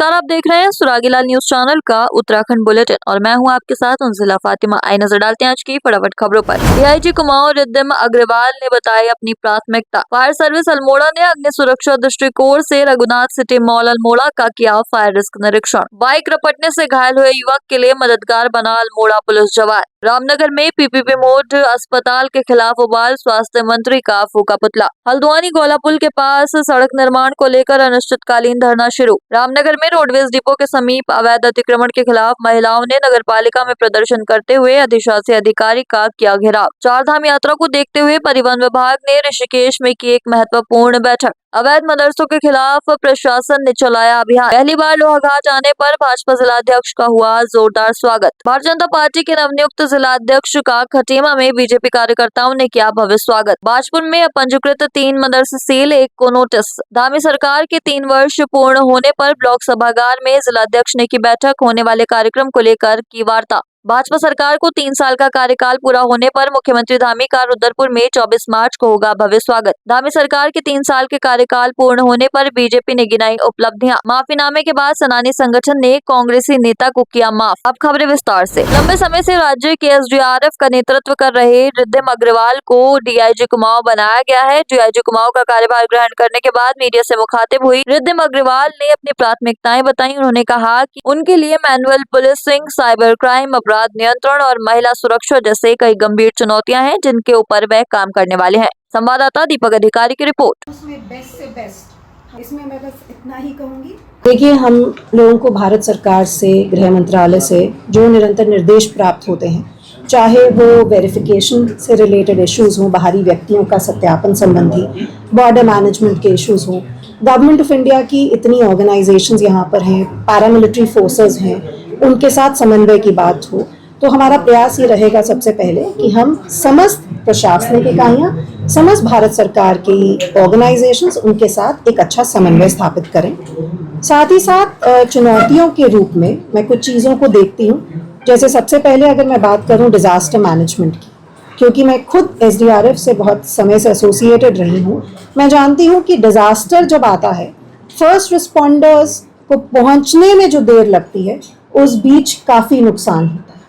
नमस्कार, आप देख रहे हैं सुरागीलाल न्यूज चैनल का उत्तराखंड बुलेटिन और मैं हूं आपके साथ उनजिला फातिमा। आई नजर डालते हैं आज की फटाफट खबरों पर। डीआईजी कुमाऊं रिद्धिम अग्रवाल ने बताई अपनी प्राथमिकता। फायर सर्विस अल्मोड़ा ने अग्नि सुरक्षा दृष्टिकोण से रघुनाथ सिटी मॉल अल्मोड़ा का किया फायर रिस्क निरीक्षण। बाइक रपटने से घायल हुए युवक के लिए मददगार बना अल्मोड़ा पुलिस जवान। रामनगर में पीपीपी मोड अस्पताल के खिलाफ उबाल स्वास्थ्य मंत्री का फूका पुतला। हल्द्वानी गोला पुल के पास सड़क निर्माण को लेकर अनिश्चितकालीन धरना शुरू। रामनगर में रोडवेज डिपो के समीप अवैध अतिक्रमण के खिलाफ महिलाओं ने नगरपालिका में प्रदर्शन करते हुए अधिशासी अधिकारी का किया घेराव। चारधाम यात्रा को देखते हुए परिवहन विभाग ने ऋषिकेश में की एक महत्वपूर्ण बैठक। अवैध मदरसों के खिलाफ प्रशासन ने चलाया अभियान। पहली बार लोहाघाट आने पर भाजपा जिलाध्यक्ष का हुआ जोरदार स्वागत। भारतीय जनता पार्टी के नवनियुक्त जिलाध्यक्ष का खटीमा में बीजेपी कार्यकर्ताओं ने किया भव्य स्वागत। बाजपुर में पंजीकृत 3 मदरसे सील, 1 को नोटिस। धामी सरकार के 3 वर्ष पूर्ण होने पर ब्लॉक सभागार में जिलाध्यक्ष ने की बैठक। होने वाले कार्यक्रम को लेकर की वार्ता। भाजपा सरकार को 3 साल का कार्यकाल पूरा होने पर मुख्यमंत्री धामी का रुद्रपुर में 24 मार्च को होगा भव्य स्वागत। धामी सरकार के 3 साल के कार्यकाल पूर्ण होने पर बीजेपी ने गिनाई उपलब्धियां। माफीनामे के बाद सेनानी संगठन ने कांग्रेसी नेता को किया माफ। अब खबरें विस्तार से। लंबे समय से राज्य के एसडीआरएफ का नेतृत्व कर रहे रिद्धिम अग्रवाल को डीआईजी कुमाऊं बनाया गया है। डीआईजी कुमाऊं का कार्यभार ग्रहण करने के बाद मीडिया से मुखातिब हुई रिद्धिम अग्रवाल ने अपनी प्राथमिकताएं बताई। उन्होंने कहा कि उनके लिए मैनुअल पुलिसिंग, साइबर क्राइम, अपराध नियंत्रण और महिला सुरक्षा जैसे कई गंभीर चुनौतियां हैं जिनके ऊपर वह काम करने वाले हैं। संवाददाता दीपक अधिकारी की रिपोर्ट। उसमें बेस्ट से बेस्ट, इसमें मैं बस इतना ही कहूंगी। देखिए, हम लोगों को भारत सरकार से, गृह मंत्रालय से जो निरंतर निर्देश प्राप्त होते हैं, चाहे वो वेरिफिकेशन से रिलेटेड इश्यूज हों, बाहरी व्यक्तियों का सत्यापन संबंधी, बॉर्डर मैनेजमेंट के इश्यूज हों, गवर्नमेंट ऑफ इंडिया की इतनी ऑर्गेनाइजेशंस यहाँ पर हैं, पैरामिलिट्री फोर्सेस हैं, उनके साथ समन्वय की बात हो, तो हमारा प्रयास ये रहेगा सबसे पहले कि हम समस्त प्रशासनिक इकाइयाँ, समस्त भारत सरकार की ऑर्गेनाइजेशंस, उनके साथ एक अच्छा समन्वय स्थापित करें। साथ ही साथ चुनौतियों के रूप में मैं कुछ चीज़ों को देखती हूँ। जैसे सबसे पहले अगर मैं बात करूँ डिज़ास्टर मैनेजमेंट की, क्योंकि मैं खुद एसडीआरएफ से बहुत समय से एसोसिएटेड रही हूँ, मैं जानती हूँ कि डिज़ास्टर जब आता है, फर्स्ट रिस्पॉन्डर्स को पहुँचने में जो देर लगती है, उस बीच काफ़ी नुकसान होता है।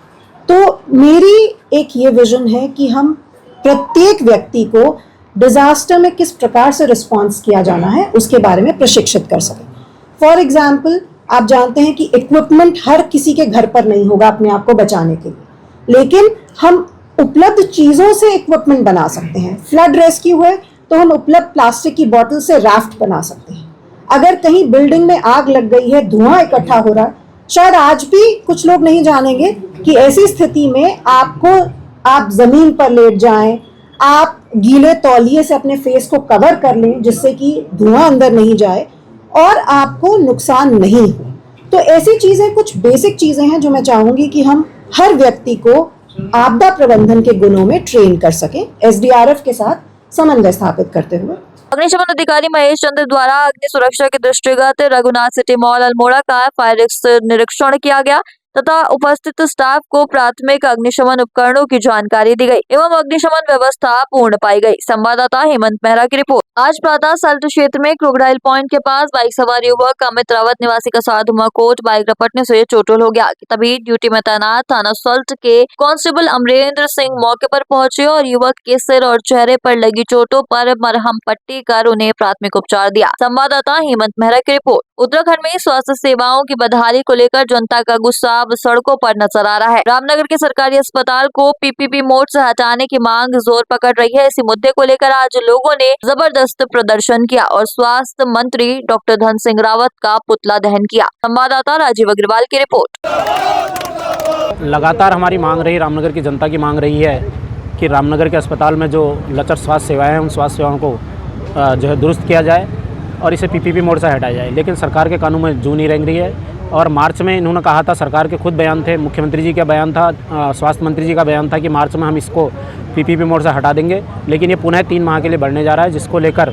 तो मेरी एक ये विजन है कि हम प्रत्येक व्यक्ति को डिज़ास्टर में किस प्रकार से रिस्पॉन्स किया जाना है उसके बारे में प्रशिक्षित कर सकें। फॉर एग्जाम्पल, आप जानते हैं कि इक्विपमेंट हर किसी के घर पर नहीं होगा अपने आप को बचाने के लिए, लेकिन हम उपलब्ध चीज़ों से इक्विपमेंट बना सकते हैं। फ्लड रेस्क्यू है तो हम उपलब्ध प्लास्टिक की बोतल से राफ्ट बना सकते हैं। अगर कहीं बिल्डिंग में आग लग गई है, धुआं इकट्ठा हो रहा है, शायद आज भी कुछ लोग नहीं जानेंगे कि ऐसी स्थिति में आप जमीन पर लेट जाएं, आप गीले तौलिए से अपने फेस को कवर कर लें जिससे कि धुआं अंदर नहीं जाए और आपको नुकसान नहीं हो। तो ऐसी चीज़ें, कुछ बेसिक चीज़ें हैं जो मैं चाहूँगी कि हम हर व्यक्ति को आपदा प्रबंधन के गुणों में ट्रेन कर सकें, एसडीआरएफ के साथ समन्वय स्थापित करते हुए। अग्निशमन अधिकारी महेश चंद्र द्वारा अग्नि सुरक्षा के दृष्टिगत रघुनाथ सिटी मॉल अल्मोड़ा का फायर रिस्क निरीक्षण किया गया तथा उपस्थित स्टाफ को प्राथमिक अग्निशमन उपकरणों की जानकारी दी गई एवं अग्निशमन व्यवस्था पूर्ण पाई गई। संवाददाता हेमंत मेहरा की रिपोर्ट। आज प्रातः सल्ट क्षेत्र में क्रोकोडाइल पॉइंट के पास बाइक सवार युवक अमित रावत निवासी का साथ धुमाकोट बाइक रपटने से चोटिल हो गया। तभी ड्यूटी में तैनात थाना सल्ट के कांस्टेबल अमरेंद्र सिंह मौके पर पहुंचे और युवक के सिर और चेहरे पर लगी चोटों पर मरहम पट्टी कर उन्हें प्राथमिक उपचार दिया। संवाददाता हेमंत मेहरा की रिपोर्ट। उत्तराखंड में स्वास्थ्य सेवाओं की बदहाली को लेकर जनता का गुस्सा अब सड़कों पर नजर आ रहा है। रामनगर के सरकारी अस्पताल को पीपीपी मोड से हटाने की मांग जोर पकड़ रही है। इसी मुद्दे को लेकर आज लोगों ने जबरदस्त प्रदर्शन किया और स्वास्थ्य मंत्री डॉक्टर धन सिंह रावत का पुतला दहन किया। संवाददाता राजीव अग्रवाल की रिपोर्ट। लगातार हमारी मांग रही, रामनगर की जनता की मांग रही है कि रामनगर के अस्पताल में जो लचर स्वास्थ्य सेवाएं हैं, उन स्वास्थ्य सेवाओं को जो है दुरुस्त किया जाए और इसे पीपीपी मोड से हटाया जाए। लेकिन सरकार के कानून में जू नहीं रेंग रही है और मार्च में इन्होंने कहा था, सरकार के खुद बयान थे, मुख्यमंत्री जी का बयान था, स्वास्थ्य मंत्री जी का बयान था कि मार्च में हम इसको पीपीपी मोड से हटा देंगे। लेकिन ये पुनः 3 माह के लिए बढ़ने जा रहा है, जिसको लेकर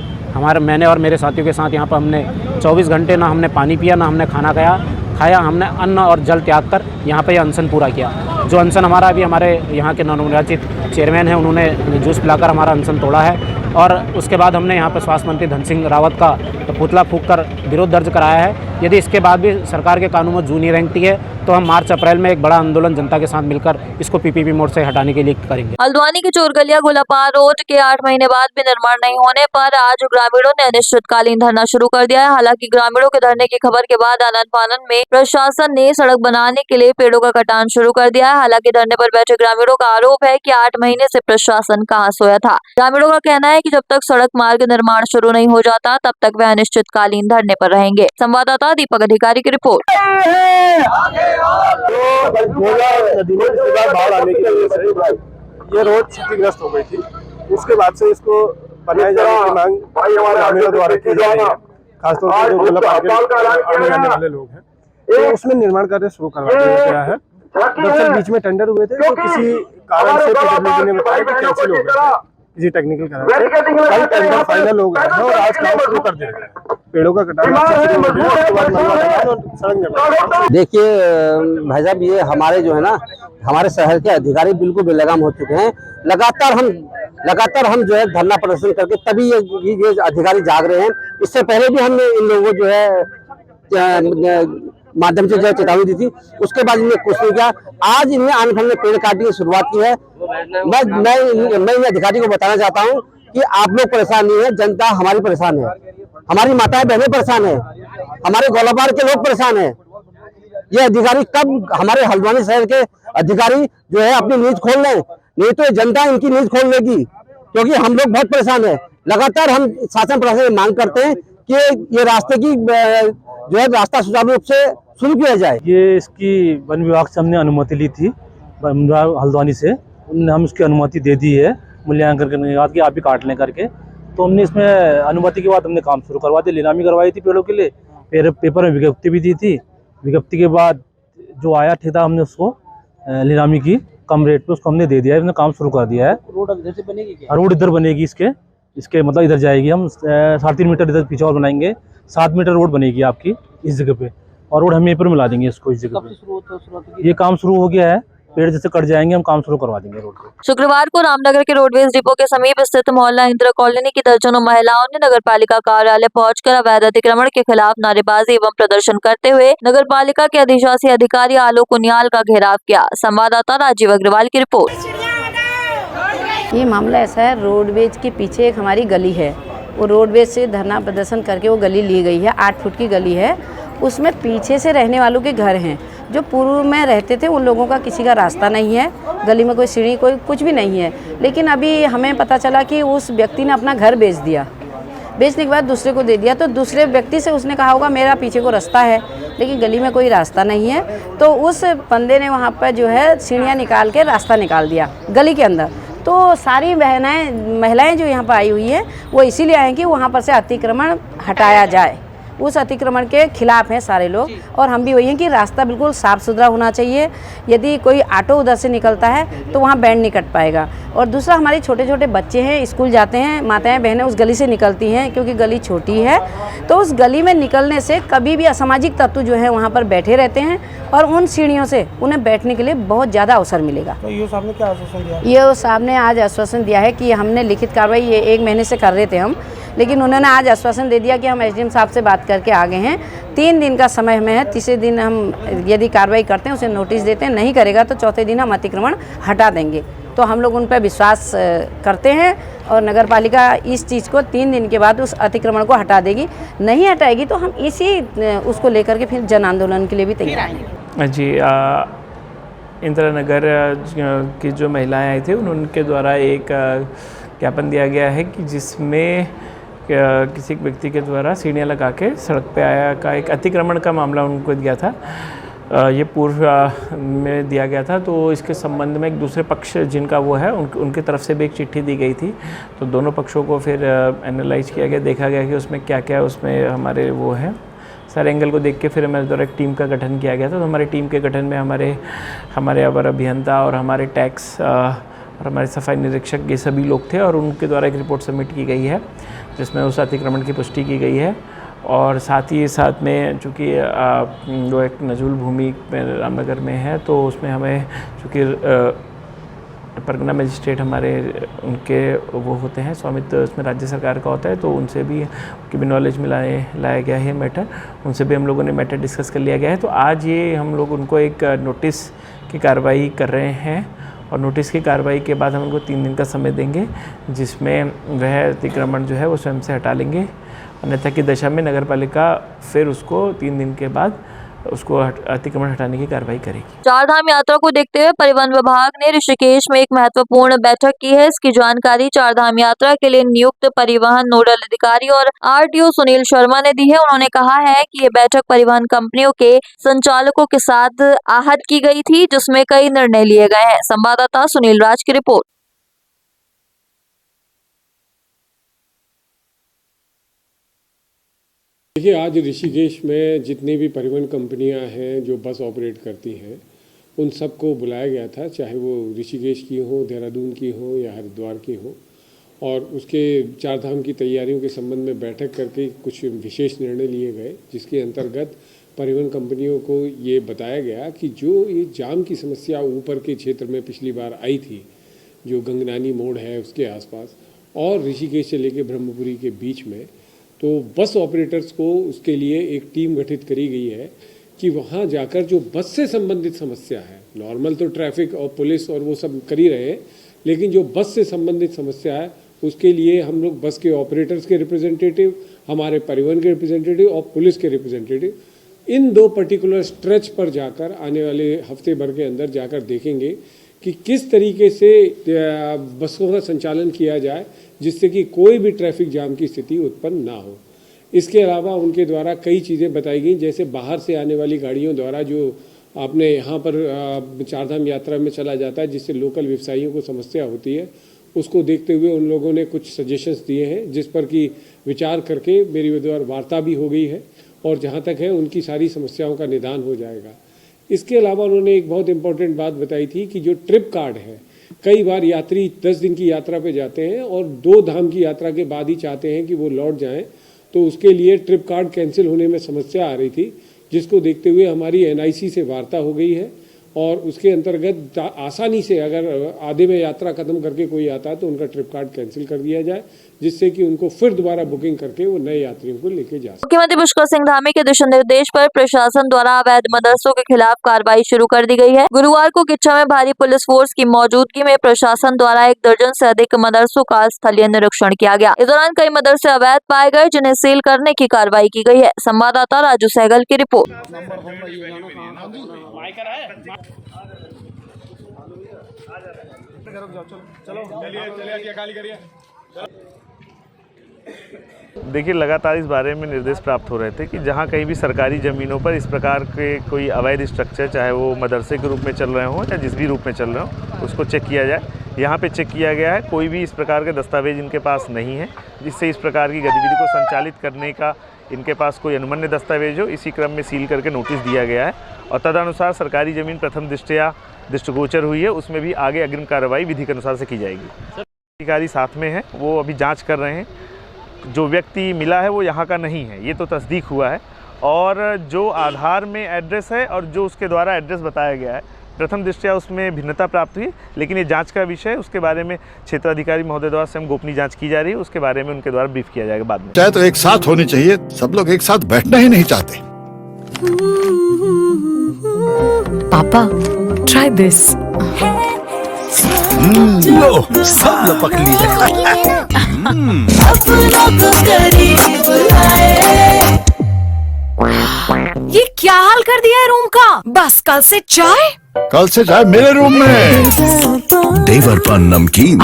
मैंने और मेरे साथियों के साथ यहाँ पर हमने 24 घंटे ना हमने पानी पिया, ना हमने खाना खाया, हमने अन्न और जल त्याग कर यहाँ पर यह अनशन पूरा किया। जो अनशन हमारा अभी हमारे यहाँ के नवनिर्वाचित चेयरमैन हैं, उन्होंने जूस पिलाकर हमारा अनशन तोड़ा है और उसके बाद हमने यहाँ पर स्वास्थ्य मंत्री धन सिंह रावत का पुतला फूंक कर विरोध दर्ज कराया है यदि इसके बाद भी सरकार के कानून में जू नहीं रेंगती है तो हम मार्च अप्रैल में एक बड़ा आंदोलन जनता के साथ मिलकर इसको पीपीपी मोड से हटाने के लिए करेंगे। हल्द्वानी की चोरगलिया गोलापार रोड के 8 महीने बाद भी निर्माण नहीं होने पर आज ग्रामीणों ने अनिश्चितकालीन धरना शुरू कर दिया है। हालांकि ग्रामीणों के धरने की खबर के बाद आनन फानन में प्रशासन ने सड़क बनाने के लिए पेड़ों का कटान शुरू कर दिया है। हालांकि धरने पर बैठे ग्रामीणों का आरोप है कि 8 महीने से प्रशासन कहां सोया था। ग्रामीणों का कहना है कि जब तक सड़क मार्ग निर्माण शुरू नहीं हो जाता तब तक वह अनिश्चितकालीन धरने पर रहेंगे। संवाददाता दीपक अधिकारी की रिपोर्ट। बाढ़ आने की वजह से ये रोड क्षतिग्रस्त हो गई थी। उसके बाद से इसको बनाए जाने की मांग ग्रामीणों द्वारा की जा रही है। खासतौर पर जो आने जाने वाले लोग हैं तो उसमें निर्माण कार्य शुरू करवा दिया गया है। दरअसल बीच में टेंडर हुए थे तो किसी कारण से पीडब्ल्यूडी ने बताया कि कैंसिल हो गया, किसी टेक्निकल कारण से कल टेंडर फाइनल हो गया है और आज काम शुरू कर दिया गया। पेड़ों का कटान देखिए भाई साहब, ये हमारे जो है ना, हमारे शहर के अधिकारी बिल्कुल बेलगाम हो चुके हैं। लगातार हम जो है धरना प्रदर्शन करके तभी ये अधिकारी जाग रहे हैं। इससे पहले भी हमने इन लोगों को जो है माध्यम से जो है चेतावनी दी थी, उसके बाद इन्हें कुछ नहीं किया। आज इन्हें आने में पेड़ काटने की शुरुआत की है। मैं इन अधिकारी को बताना चाहता हूँ कि आप लोग परेशान नहीं है, जनता हमारी परेशान है, हमारी माताएं बहनें परेशान है, हमारे गोलापार के लोग परेशान है। ये अधिकारी कब हमारे हल्द्वानी शहर के अधिकारी जो है अपनी नींद खोल लें, नहीं तो जनता इनकी नींद खोल लेगी, क्योंकि हम लोग बहुत परेशान है। लगातार हम शासन प्रशासन से मांग करते हैं कि ये रास्ते की जो है रास्ता सुचारू रूप से शुरू किया जाए। ये इसकी वन विभाग से हमने अनुमति ली थी हल्द्वानी से, हम इसकी अनुमति दे दी है मूल्यांकन करने के बाद कि आप भी काट लें करके। तो हमने इसमें अनुमति के बाद हमने काम शुरू करवा दिया, नीलामी करवाई थी पेड़ों के लिए, फिर पेपर में विज्ञप्ति भी दी थी। विज्ञप्ति के बाद जो आया ठेका हमने उसको नीलामी की कम रेट पे उसको हमने दे दिया है, हमने काम शुरू कर दिया है। रोड इधर से बनेगी क्या? रोड इधर बनेगी, इसके मतलब इधर जाएगी। हम 3.5 मीटर इधर पीछे और बनाएंगे, 7 मीटर रोड बनेगी आपकी इस जगह पे, और रोड हम यहीं पर मिला देंगे इसको इस जगह पे। ये काम शुरू हो गया है, पेड़ जैसे कट जाएंगे हम काम शुरू करवा देंगे रोड पे। शुक्रवार को रामनगर के रोडवेज डिपो के समीप स्थित मोहल्ला इंदिरा कॉलोनी की दर्जनों महिलाओं ने नगरपालिका कार्यालय पहुंचकर अवैध अतिक्रमण के खिलाफ नारेबाजी एवं प्रदर्शन करते हुए नगरपालिका के अधिशासी अधिकारी आलोक उनियाल का घेराव किया। संवाददाता राजीव अग्रवाल की रिपोर्ट। ये मामला ऐसा है, रोडवेज के पीछे एक हमारी गली है, वो रोडवेज से धरना प्रदर्शन करके वो गली ली गई है, 8 फुट की गली है। उसमें पीछे से रहने वालों के घर हैं, जो पूर्व में रहते थे उन लोगों का किसी का रास्ता नहीं है, गली में कोई सीढ़ी कोई कुछ भी नहीं है। लेकिन अभी हमें पता चला कि उस व्यक्ति ने अपना घर बेच दिया, बेचने के बाद दूसरे को दे दिया। तो दूसरे व्यक्ति से उसने कहा होगा मेरा पीछे को रास्ता है, लेकिन गली में कोई रास्ता नहीं है। तो उस बंदे ने वहाँ पर जो है सीढ़ियाँ निकाल के रास्ता निकाल दिया गली के अंदर। तो सारी महिलाएं जो यहाँ पर आई हुई हैं वो इसीलिए आए कि वहाँ पर से अतिक्रमण हटाया जाए, उस अतिक्रमण के खिलाफ हैं सारे लोग। और हम भी वही हैं कि रास्ता बिल्कुल साफ़ सुथरा होना चाहिए। यदि कोई ऑटो उधर से निकलता है तो वहाँ बैंड नहीं कट पाएगा। और दूसरा, हमारे छोटे छोटे बच्चे हैं, स्कूल जाते हैं, माताएं बहनें उस गली से निकलती हैं क्योंकि गली छोटी है। तो उस गली में निकलने से कभी भी असामाजिक तत्व जो है वहाँ पर बैठे रहते हैं और उन सीढ़ियों से उन्हें बैठने के लिए बहुत ज़्यादा अवसर मिलेगा। तो ये साहब ने क्या आश्वासन दिया? ये साहब ने आज आश्वासन दिया है कि हमने लिखित कार्रवाई ये 1 महीने से कर रहे थे हम, लेकिन उन्होंने आज आश्वासन दे दिया कि हम एसडीएम साहब से बात करके आ गए हैं। 3 दिन का समय हमें है, तीसरे दिन हम यदि कार्रवाई करते हैं उसे नोटिस देते हैं, नहीं करेगा तो चौथे दिन हम अतिक्रमण हटा देंगे। तो हम लोग उन पर विश्वास करते हैं और नगरपालिका इस चीज़ को 3 दिन के बाद उस अतिक्रमण को हटा देगी। नहीं हटाएगी तो हम इसी उसको लेकर के फिर जन आंदोलन के लिए भी तैयार हैं। जी, इंदिरा नगर की जो महिलाएं आई थी उनके द्वारा एक ज्ञापन दिया गया है कि जिसमें किसी व्यक्ति के द्वारा सीढ़ियाँ लगा के सड़क पे आया का एक अतिक्रमण का मामला उनको दिया था। ये पूर्व में दिया गया था। तो इसके संबंध में एक दूसरे पक्ष जिनका वो है उनकी तरफ से भी एक चिट्ठी दी गई थी। तो दोनों पक्षों को फिर एनालाइज किया गया, देखा गया कि उसमें क्या क्या उसमें हमारे वो है, सारे एंगल को देख के फिर हमारे द्वारा एक टीम का गठन किया गया था। तो हमारी टीम के गठन में हमारे अवर अभियंता और हमारे टैक्स और हमारे सफाई निरीक्षक ये सभी लोग थे और उनके द्वारा एक रिपोर्ट सबमिट की गई है जिसमें उस अतिक्रमण की पुष्टि की गई है। और साथ में चूँकि वो एक नजूल भूमि रामनगर में है तो उसमें हमें चूँकि परगना मजिस्ट्रेट हमारे उनके वो होते हैं, स्वामित्व उसमें राज्य सरकार का होता है, तो उनसे भी उनकी भी नॉलेज में लाया गया है मैटर, उनसे भी हम लोगों ने मैटर डिस्कस कर लिया गया है। तो आज ये हम लोग उनको एक नोटिस की कार्रवाई कर रहे हैं और नोटिस की कार्रवाई के बाद हम उनको 3 दिन का समय देंगे, जिसमें वह अतिक्रमण जो है वो स्वयं से हटा लेंगे। अन्यथा की दशा में नगर पालिका फिर उसको 3 दिन के बाद उसको अतिक्रमण हटाने की कार्रवाई करेगी। चारधाम यात्रा को देखते हुए परिवहन विभाग ने ऋषिकेश में एक महत्वपूर्ण बैठक की है। इसकी जानकारी चारधाम यात्रा के लिए नियुक्त परिवहन नोडल अधिकारी और आरटीओ सुनील शर्मा ने दी है। उन्होंने कहा है कि ये बैठक परिवहन कंपनियों के संचालकों के साथ आहद की गई थी, जिसमें कई निर्णय लिए गए हैं। संवाददाता सुनील राज की रिपोर्ट। देखिए, आज ऋषिकेश में जितनी भी परिवहन कंपनियां हैं जो बस ऑपरेट करती हैं, उन सबको बुलाया गया था, चाहे वो ऋषिकेश की हो, देहरादून की हो या हरिद्वार की हो, और उसके चारधाम की तैयारियों के संबंध में बैठक करके कुछ विशेष निर्णय लिए गए, जिसके अंतर्गत परिवहन कंपनियों को ये बताया गया कि जो ये जाम की समस्या ऊपर के क्षेत्र में पिछली बार आई थी, जो गंगनानी मोड़ है उसके आसपास और ऋषिकेश से लेकर ब्रह्मपुरी के बीच में, तो बस ऑपरेटर्स को उसके लिए एक टीम गठित करी गई है कि वहाँ जाकर जो बस से संबंधित समस्या है, नॉर्मल तो ट्रैफिक और पुलिस और वो सब कर ही रहे हैं, लेकिन जो बस से संबंधित समस्या है उसके लिए हम लोग बस के ऑपरेटर्स के रिप्रेजेंटेटिव, हमारे परिवहन के रिप्रेजेंटेटिव और पुलिस के रिप्रेजेंटेटिव, इन 2 पर्टिकुलर स्ट्रेच पर जाकर आने वाले हफ्ते भर के अंदर जाकर देखेंगे कि किस तरीके से बसों का संचालन किया जाए जिससे कि कोई भी ट्रैफिक जाम की स्थिति उत्पन्न ना हो। इसके अलावा उनके द्वारा कई चीज़ें बताई गई, जैसे बाहर से आने वाली गाड़ियों द्वारा जो आपने यहाँ पर चारधाम यात्रा में चला जाता है, जिससे लोकल व्यवसायियों को समस्या होती है, उसको देखते हुए उन लोगों ने कुछ सजेशंस दिए हैं, जिस पर कि विचार करके मेरी द्वारा वार्ता भी हो गई है और जहाँ तक है उनकी सारी समस्याओं का निदान हो जाएगा। इसके अलावा उन्होंने एक बहुत इम्पोर्टेंट बात बताई थी कि जो ट्रिप कार्ड है, कई बार यात्री 10 दिन की यात्रा पे जाते हैं और 2 धाम की यात्रा के बाद ही चाहते हैं कि वो लौट जाएं, तो उसके लिए ट्रिप कार्ड कैंसिल होने में समस्या आ रही थी, जिसको देखते हुए हमारी एनआईसी से वार्ता हो गई है और उसके अंतर्गत आसानी से अगर आधे में यात्रा खत्म करके कोई आता है तो उनका ट्रिप कार्ड कैंसिल कर दिया जाए, जिससे कि उनको फिर दोबारा बुकिंग करके वो नए यात्रियों को लेके जा सके। मुख्यमंत्री पुष्कर सिंह धामी के दिशा निर्देश पर प्रशासन द्वारा अवैध मदरसों के खिलाफ कार्रवाई शुरू कर दी गई है। गुरुवार को किच्छा में भारी पुलिस फोर्स की मौजूदगी में प्रशासन द्वारा 1 दर्जन से अधिक मदरसों का स्थलीय निरीक्षण किया गया। इस दौरान कई मदरसे अवैध पाए गए, जिन्हें सील करने की कार्रवाई की गई है। संवाददाता राजू सहगल की रिपोर्ट। देखिए, लगातार इस बारे में निर्देश प्राप्त हो रहे थे कि जहां कहीं भी सरकारी ज़मीनों पर इस प्रकार के कोई अवैध स्ट्रक्चर, चाहे वो मदरसे के रूप में चल रहे हों या जिस भी रूप में चल रहे हों, उसको चेक किया जाए। यहाँ पे चेक किया गया है, कोई भी इस प्रकार के दस्तावेज इनके पास नहीं है जिससे इस प्रकार की गतिविधि को संचालित करने का इनके पास कोई अनुमन्य दस्तावेज हो। इसी क्रम में सील करके नोटिस दिया गया है और तदनुसार सरकारी ज़मीन प्रथम दृष्टया दृष्टिगोचर हुई है, उसमें भी आगे अग्रिम कार्रवाई विधि के अनुसार से की जाएगी। अधिकारी साथ में हैं, वो अभी जांच कर रहे हैं। जो व्यक्ति मिला है वो यहाँ का नहीं है, ये तो तस्दीक हुआ है, और जो आधार में एड्रेस है और जो उसके द्वारा एड्रेस बताया गया है, प्रथम दृष्टया उसमें भिन्नता प्राप्त हुई, लेकिन ये जांच का विषय है। उसके बारे में क्षेत्राधिकारी महोदय द्वारा स्वयं गोपनीय जांच की जा रही है, उसके बारे में उनके द्वारा ब्रीफ किया जाएगा बाद में। चाहे तो एक साथ होनी चाहिए, सब लोग एक साथ बैठना ही नहीं चाहते। पापा, ट्राई दिस। लो, सब लपक लिए। ये क्या हाल कर दिया है रूम का? बस कल से चाय मेरे रूम में। देवर पर नमकीन।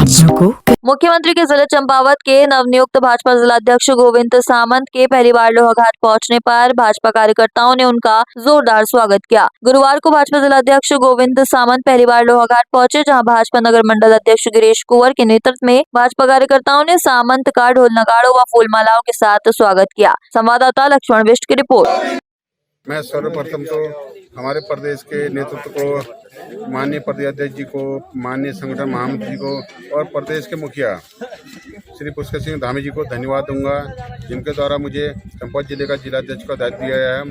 मुख्यमंत्री के जिले चंपावत के नवनियुक्त भाजपा जिलाध्यक्ष गोविंद सामंत के पहली बार लोहाघाट पहुंचने पर भाजपा कार्यकर्ताओं ने उनका जोरदार स्वागत किया। गुरुवार को भाजपा जिलाध्यक्ष गोविंद सामंत पहली बार लोहाघाट पहुंचे, जहां भाजपा नगर मंडल अध्यक्ष गिरीश कुंवर के नेतृत्व में भाजपा कार्यकर्ताओं ने सामंत का ढोल नगाड़ों व फूलमालाओं के साथ स्वागत किया। संवाददाता लक्ष्मण बिष्ट की रिपोर्ट। मैं सर्वप्रथम तो हमारे प्रदेश के नेतृत्व को, माननीय प्रदेश अध्यक्ष जी को, माननीय संगठन महामंत्री जी को और प्रदेश के मुखिया श्री पुष्कर सिंह धामी जी को धन्यवाद दूंगा, जिनके द्वारा मुझे चंपावत जिले का जिलाध्यक्ष का दायित्व दिया गया है।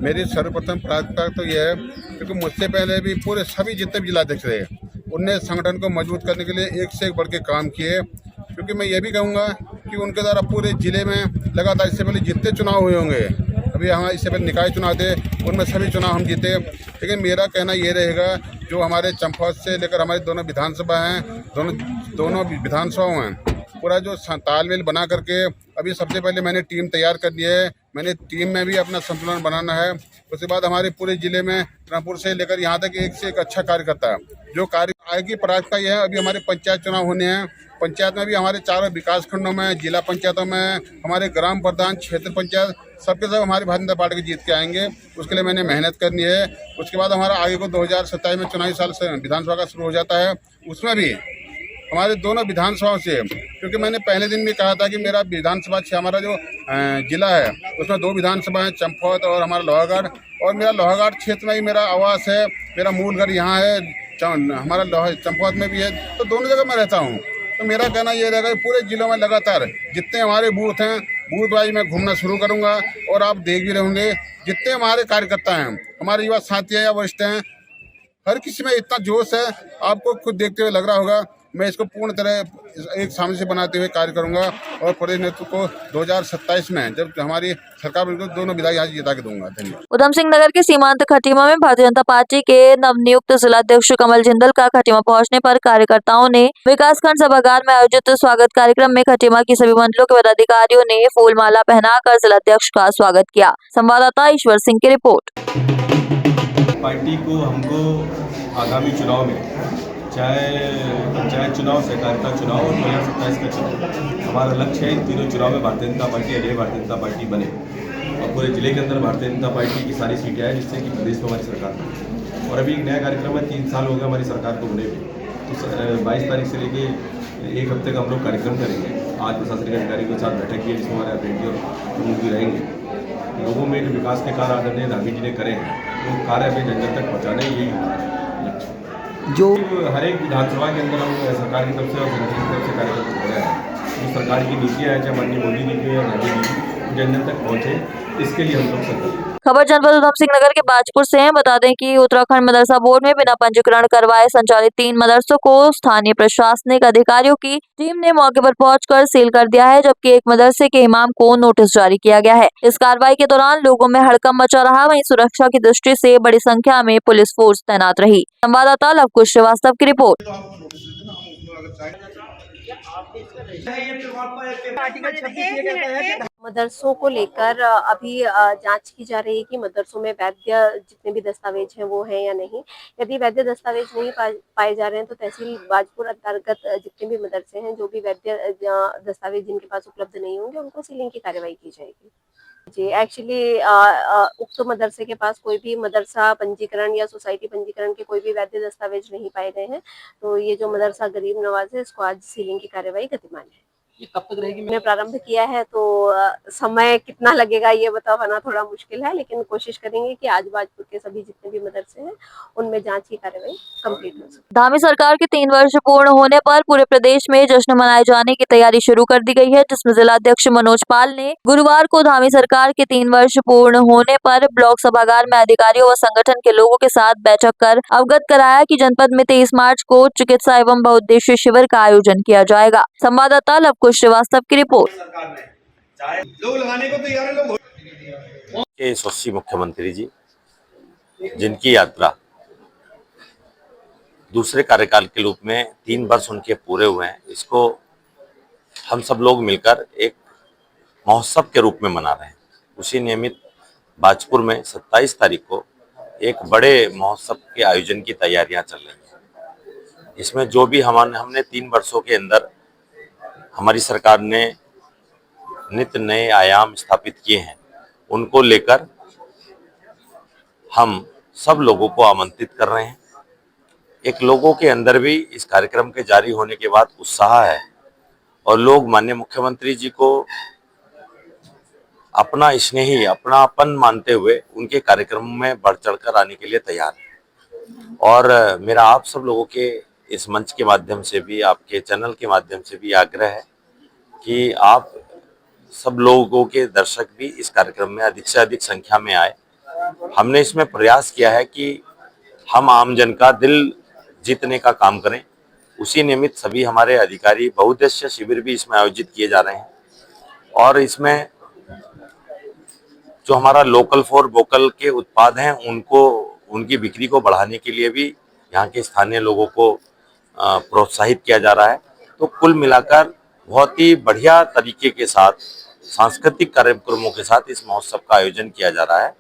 मेरी सर्वप्रथम प्राथमिकता तो यह है, क्योंकि मुझसे पहले भी पूरे सभी जितने भी जिलाध्यक्ष रहे, उनने संगठन को मजबूत करने के लिए एक से एक बढ़ के काम किए। क्योंकि मैं ये भी कहूँगा कि उनके द्वारा पूरे जिले में लगातार इससे पहले जितने चुनाव हुए होंगे, अभी हमारे इससे पहले निकाय चुनाव थे, उनमें सभी चुनाव हम जीते। लेकिन मेरा कहना ये रहेगा, जो हमारे चंपावत से लेकर हमारी दोनों विधानसभा हैं, दोनों विधानसभाओं में पूरा जो तालमेल बना करके अभी सबसे पहले मैंने टीम तैयार कर ली है। मैंने टीम में भी अपना संतुलन बनाना है। उसके बाद हमारे पूरे जिले में रामपुर से लेकर यहाँ तक एक से एक अच्छा कार्य करता है। जो कार्य आगे की प्राथमिकता यह है, अभी हमारे पंचायत चुनाव होने हैं। पंचायत में भी हमारे चारों विकास खंडों में, जिला पंचायतों में, हमारे ग्राम प्रधान, क्षेत्र पंचायत, सबके सब हमारी भारतीय जनता पार्टी के जीत के आएंगे। उसके लिए मैंने मेहनत करनी है। उसके बाद हमारा आगे को 2027 में चुनावी साल से विधानसभा का शुरू हो जाता है। उसमें भी हमारे दोनों विधानसभाओं से, क्योंकि मैंने पहले दिन भी कहा था कि मेरा विधानसभा हमारा जो जिला है उसमें 2 विधानसभा हैं, चंपावत और हमारा लोहागढ़। और मेरा लोहागढ़ क्षेत्र में ही मेरा आवास है, मेरा मूल घर यहाँ है, हमारा चंपावत में भी है, तो दोनों जगह मैं रहता हूँ। तो मेरा कहना ये रहेगा कि पूरे जिलों में लगातार जितने हमारे बूथ हैं, बूथ वाइज मैं घूमना शुरू करूँगा। और आप देख भी रहे होंगे जितने हमारे कार्यकर्ता हैं, हमारे युवा साथी हैं या वरिष्ठ हैं, हर किसी में इतना जोश है, आपको खुद देखते हुए लग रहा होगा। मैं इसको पूर्ण तरह एक सामने से बनाते हुए कार्य करूंगा और प्रदेश नेतृत्व को 2027 में जब हमारी सरकार बनेगी, दोनों विधायक यहाँ जिता के दूंगा। धन्यवाद। उधम सिंह नगर के सीमांत खटीमा में भारतीय जनता पार्टी के नवनियुक्त जिलाध्यक्ष कमल जिंदल का खटीमा पहुंचने पर कार्यकर्ताओं ने विकासखंड सभागार में आयोजित स्वागत कार्यक्रम में खटीमा की सभी मंडलों के पदाधिकारियों ने फूल माला पहनाकर जिलाध्यक्ष का स्वागत किया। संवाददाता ईश्वर सिंह की रिपोर्ट। पार्टी को हमको आगामी चुनाव में, चाहे पंचायत चुनाव, सहकारिता चुनाव और 2027 का चुनाव, हमारा लक्ष्य है इन तीनों चुनाव में भारतीय जनता पार्टी, अजय भारतीय जनता पार्टी बने और पूरे जिले के अंदर भारतीय जनता पार्टी की सारी सीटें आए, जिससे कि प्रदेश में हमारी सरकार बने। और अभी एक नया कार्यक्रम है, 3 साल हो गया हमारी सरकार को बने हुए, तो 22 तारीख से लेके 1 हफ्ते का हम लोग कार्यक्रम करेंगे। आज प्रशासनिक अधिकारी के साथ बैठक की है, जिसमें हमारे अभ्यर्थी और प्रमुख भी रहेंगे। लोगों में जो विकास के कार्य आदरणीय धामी जी ने करे हैं, वो कार्य अभी जन जन तक पहुँचाने, यही लक्ष्य जो हर एक विधानसभा के अंदर हम सरकार की तरफ से और संगठन की तरफ से कार्यक्रम हो रहा है। जो सरकार की नीतियाँ हैं, चाहे माननीय मोदी जी की या गांधी जी की, जन जन तक पहुँचे, इसके लिए हम लोग सकते। खबर जनपद उधम सिंह नगर के बाजपुर से है। बता दें कि उत्तराखंड मदरसा बोर्ड में बिना पंजीकरण करवाए संचालित 3 मदरसों को स्थानीय प्रशासनिक अधिकारियों की टीम ने मौके पर पहुंचकर सील कर दिया है, जबकि एक मदरसे के इमाम को नोटिस जारी किया गया है। इस कार्रवाई के दौरान लोगों में हड़कंप मचा रहा। वहीं सुरक्षा की दृष्टि से बड़ी संख्या में पुलिस फोर्स तैनात रही। संवाददाता लवकुश श्रीवास्तव की रिपोर्ट। मदरसों को लेकर अभी जांच की जा रही है कि मदरसों में वैध जितने भी दस्तावेज हैं वो हैं या नहीं। यदि वैध दस्तावेज नहीं पाए जा रहे हैं तो तहसील बाजपुर अंतर्गत जितने भी मदरसे हैं, जो भी वैध दस्तावेज जिनके पास उपलब्ध नहीं होंगे, उनको सीलिंग की कार्रवाई की जाएगी। जी, एक्चुअली उक्त मदरसे के पास कोई भी मदरसा पंजीकरण या सोसाइटी पंजीकरण के कोई भी वैध दस्तावेज नहीं पाए गए हैं, तो ये जो मदरसा गरीब नवाज है, इसको आज सीलिंग की कार्रवाई गतिमान है। ये कब तक रहेगी? मैंने प्रारंभ किया है, तो समय कितना लगेगा ये बता पाना थोड़ा मुश्किल है, लेकिन कोशिश करेंगे कि आज बाजपुर के सभी जितने भी मदरसे हैं उनमें जांच की कार्रवाई कंप्लीट हो सके। धामी सरकार के 3 वर्ष पूर्ण होने पर पूरे प्रदेश में जश्न मनाए जाने की तैयारी शुरू कर दी गई है, जिसमें जिलाध्यक्ष मनोज पाल ने गुरुवार को धामी सरकार के 3 वर्ष पूर्ण होने पर ब्लॉक सभागार में अधिकारियों व संगठन के लोगों के साथ बैठक कर अवगत कराया कि जनपद में 23 मार्च को चिकित्सा एवं बहुउद्देशीय शिविर का आयोजन किया जाएगा। संवाददाता लवकुश श्रीवास्तव की रिपोर्ट। यशस्वी मुख्यमंत्री जी, जिनकी यात्रा दूसरे कार्यकाल के रूप में 3 वर्ष उनके पूरे हुए हैं, इसको हम सब लोग मिलकर एक महोत्सव के रूप में मना रहे हैं। उसी नियमित बाजपुर में 27 तारीख को एक बड़े महोत्सव के आयोजन की तैयारियां चल रही हैं। इसमें जो भी हमने 3 वर्षों के अंदर हमारी सरकार ने नित्य नए आयाम स्थापित किए हैं, उनको लेकर हम सब लोगों को आमंत्रित कर रहे हैं। एक लोगों के अंदर भी इस कार्यक्रम के जारी होने के बाद उत्साह है और लोग माननीय मुख्यमंत्री जी को अपना स्नेही, अपनापन मानते हुए उनके कार्यक्रम में बढ़ चढ़कर आने के लिए तैयार है। और मेरा आप सब लोगों के इस मंच के माध्यम से भी, आपके चैनल के माध्यम से भी आग्रह है कि आप सब लोगों के दर्शक भी इस कार्यक्रम में अधिक से अधिक संख्या में आए। हमने इसमें प्रयास किया है कि हम आम जन का दिल जीतने का काम करें। उसी नियमित सभी हमारे अधिकारी बहुउद्देश्य शिविर भी इसमें आयोजित किए जा रहे हैं और इसमें जो हमारा लोकल फॉर वोकल के उत्पाद हैं उनको उनकी बिक्री को बढ़ाने के लिए भी यहाँ के स्थानीय लोगों को प्रोत्साहित किया जा रहा है। तो कुल मिलाकर बहुत ही बढ़िया तरीके के साथ सांस्कृतिक कार्यक्रमों के साथ इस महोत्सव का आयोजन किया जा रहा है।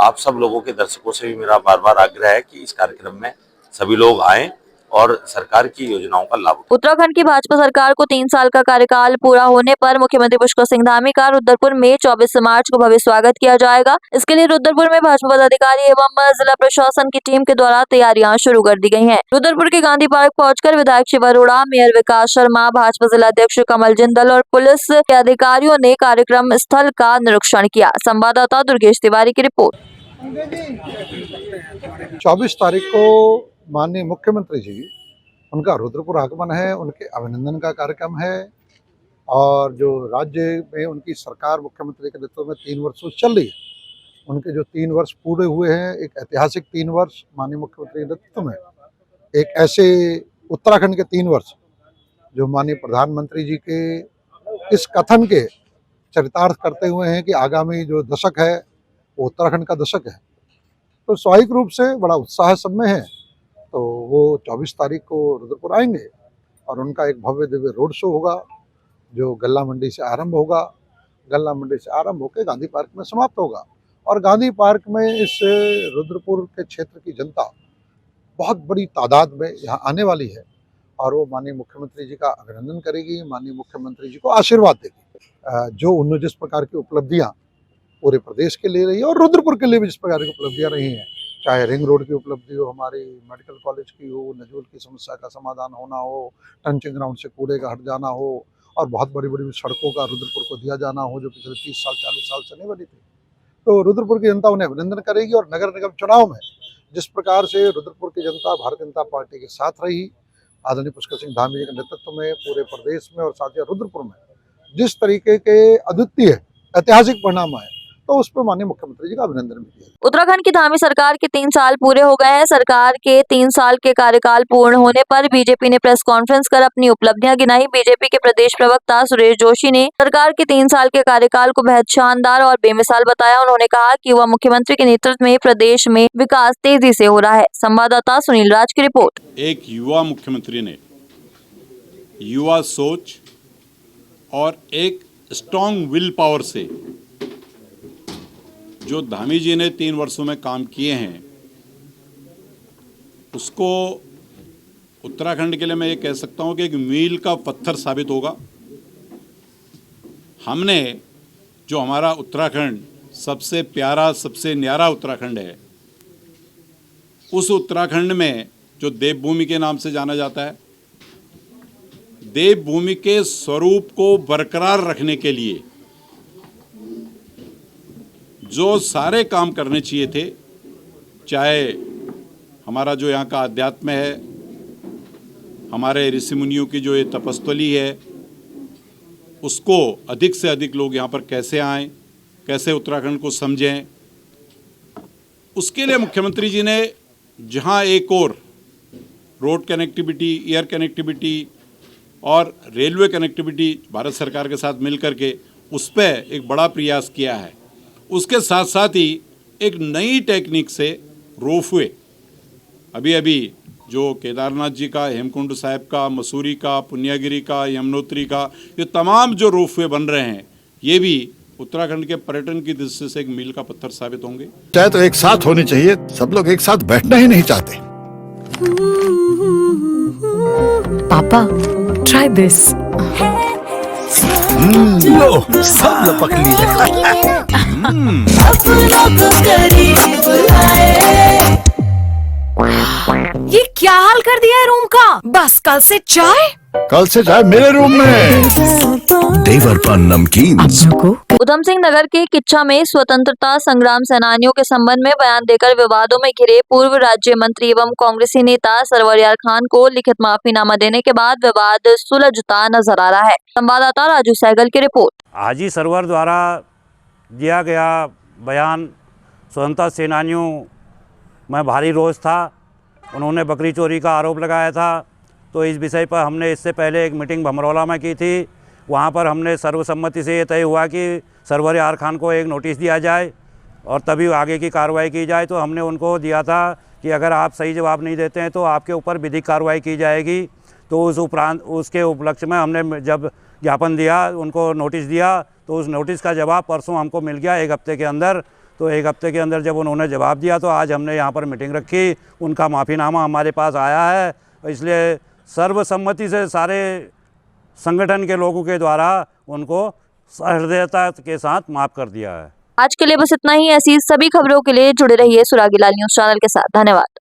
आप सब लोगों के दर्शकों से भी मेरा बार बार आग्रह है कि इस कार्यक्रम में सभी लोग आएं और सरकार की योजनाओं का लाभ उठाएं। उत्तराखंड की भाजपा सरकार को 3 साल का कार्यकाल पूरा होने पर मुख्यमंत्री पुष्कर सिंह धामी का रुद्रपुर में 24 मार्च को भव्य स्वागत किया जाएगा। इसके लिए रुद्रपुर में भाजपा पदाधिकारी एवं जिला प्रशासन की टीम के द्वारा तैयारियां शुरू कर दी गई हैं। रुद्रपुर के गांधी पार्क पहुंचकर विधायक शिव अरोड़ा, मेयर विकास शर्मा, भाजपा जिला अध्यक्ष कमल जिंदल और पुलिस के अधिकारियों ने कार्यक्रम स्थल का निरीक्षण किया। संवाददाता दुर्गेश तिवारी की रिपोर्ट। 24 तारीख को माननीय मुख्यमंत्री जी उनका रुद्रपुर आगमन है, उनके अभिनंदन का कार्यक्रम है और जो राज्य में उनकी सरकार मुख्यमंत्री के नेतृत्व में 3 वर्षों चल रही है, उनके जो 3 वर्ष पूरे हुए हैं, एक ऐतिहासिक 3 वर्ष माननीय मुख्यमंत्री के नेतृत्व में, एक ऐसे उत्तराखंड के 3 वर्ष जो माननीय प्रधानमंत्री जी के इस कथन के चरितार्थ करते हुए हैं कि आगामी जो दशक है वो उत्तराखंड का दशक है। तो स्वाभाविक रूप से बड़ा उत्साह सब में है। तो वो 24 तारीख को रुद्रपुर आएंगे और उनका एक भव्य दिव्य रोड शो होगा जो गल्ला मंडी से आरंभ होगा। गल्ला मंडी से आरंभ होकर गांधी पार्क में समाप्त होगा और गांधी पार्क में इस रुद्रपुर के क्षेत्र की जनता बहुत बड़ी तादाद में यहाँ आने वाली है और वो माननीय मुख्यमंत्री जी का अभिनंदन करेगी, माननीय मुख्यमंत्री जी को आशीर्वाद देगी। जो उन्होंने जिस प्रकार की उपलब्धियाँ पूरे प्रदेश के लिए रही है और रुद्रपुर के लिए भी जिस प्रकार की उपलब्धियाँ रही हैं, चाहे रिंग रोड की उपलब्धि हो, हमारी मेडिकल कॉलेज की हो, नजूल की समस्या का समाधान होना हो, टंचिंग ग्राउंड से कूड़े का हट जाना हो और बहुत बड़ी बड़ी सड़कों का रुद्रपुर को दिया जाना हो जो पिछले 30 साल 40 साल से नहीं बनी थी। तो रुद्रपुर की जनता उन्हें अभिनंदन करेगी और नगर निगम चुनाव में जिस प्रकार से रुद्रपुर की जनता भारतीय जनता पार्टी के साथ रही, आदरणीय पुष्कर सिंह धामी जी के नेतृत्व में पूरे प्रदेश में और साथ ही रुद्रपुर में जिस तरीके के अद्वितीय ऐतिहासिक परिणाम आए, तो उस पर माननीय मुख्यमंत्री जी का अभिनंदन भी किया। उत्तराखंड की धामी सरकार के 3 साल पूरे हो गए हैं। सरकार के 3 साल के कार्यकाल पूर्ण होने पर बीजेपी ने प्रेस कॉन्फ्रेंस कर अपनी उपलब्धियां गिनाई। बीजेपी के प्रदेश प्रवक्ता सुरेश जोशी ने सरकार के 3 साल के कार्यकाल को बेहद शानदार और बेमिसाल बताया। उन्होंने कहा कि युवा मुख्यमंत्री के नेतृत्व में प्रदेश में विकास तेजी से हो रहा है। संवाददाता सुनील राज की रिपोर्ट। एक युवा मुख्यमंत्री ने युवा सोच और एक स्ट्रॉन्ग विल पावर से जो धामी जी ने 3 वर्षों में काम किए हैं उसको उत्तराखंड के लिए मैं ये कह सकता हूँ कि एक मील का पत्थर साबित होगा। हमने जो हमारा उत्तराखंड सबसे प्यारा सबसे न्यारा उत्तराखंड है, उस उत्तराखंड में जो देवभूमि के नाम से जाना जाता है, देवभूमि के स्वरूप को बरकरार रखने के लिए जो सारे काम करने चाहिए थे, चाहे हमारा जो यहाँ का अध्यात्म है, हमारे ऋषि मुनियों की जो ये तपस्थली है, उसको अधिक से अधिक लोग यहाँ पर कैसे आएं, कैसे उत्तराखंड को समझें, उसके लिए मुख्यमंत्री जी ने जहाँ एक और रोड कनेक्टिविटी, एयर कनेक्टिविटी और रेलवे कनेक्टिविटी भारत सरकार के साथ मिलकर के उस पर एक बड़ा प्रयास किया है, उसके साथ साथ ही एक नई टेक्निक से रोपवे, अभी जो केदारनाथ जी का, हेमकुंड साहिब का, मसूरी का, पुण्यागिरी का, यमुनोत्री का, ये तमाम जो रोपवे बन रहे हैं, ये भी उत्तराखंड के पर्यटन की दृष्टि से एक मील का पत्थर साबित होंगे। चाहे तो एक साथ होनी चाहिए, सब लोग एक साथ बैठना ही नहीं चाहते। पापा, ट्राई दिस। लो, सब लपक ली। ये क्या हाल कर दिया है रूम का? बस कल से चाय मेरे रूम में। देवर पान नमकीन। उधम सिंह नगर के किच्छा में स्वतंत्रता संग्राम सेनानियों के संबंध में बयान देकर विवादों में घिरे पूर्व राज्य मंत्री एवं कांग्रेसी नेता सरवर यार खान को लिखित माफीनामा देने के बाद विवाद सुलझता नजर आ रहा है। संवाददाता राजू सहगल की रिपोर्ट। हाजी सरवर द्वारा दिया गया बयान स्वतंत्रता सेनानियों में भारी रोष था। उन्होंने बकरी चोरी का आरोप लगाया था। तो इस विषय पर हमने इससे पहले एक मीटिंग भमरौला में की थी। वहाँ पर हमने सर्वसम्मति से ये तय हुआ कि सरवर यार खान को एक नोटिस दिया जाए और तभी आगे की कार्रवाई की जाए। तो हमने उनको दिया था कि अगर आप सही जवाब नहीं देते हैं तो आपके ऊपर विधिक कार्रवाई की जाएगी। तो उस उपरांत उसके उपलक्ष्य में हमने जब ज्ञापन दिया, उनको नोटिस दिया, तो उस नोटिस का जवाब परसों हमको मिल गया 1 हफ्ते के अंदर। तो 1 हफ्ते के अंदर जब उन्होंने जवाब दिया तो आज हमने यहाँ पर मीटिंग रखी, उनका माफ़ीनामा हमारे पास आया है। इसलिए सर्वसम्मति से सारे संगठन के लोगों के द्वारा उनको सहृदयता के साथ माफ़ कर दिया है। आज के लिए बस इतना ही। ऐसी सभी खबरों के लिए जुड़े रहिए सुरागीलाल न्यूज़ चैनल के साथ। धन्यवाद।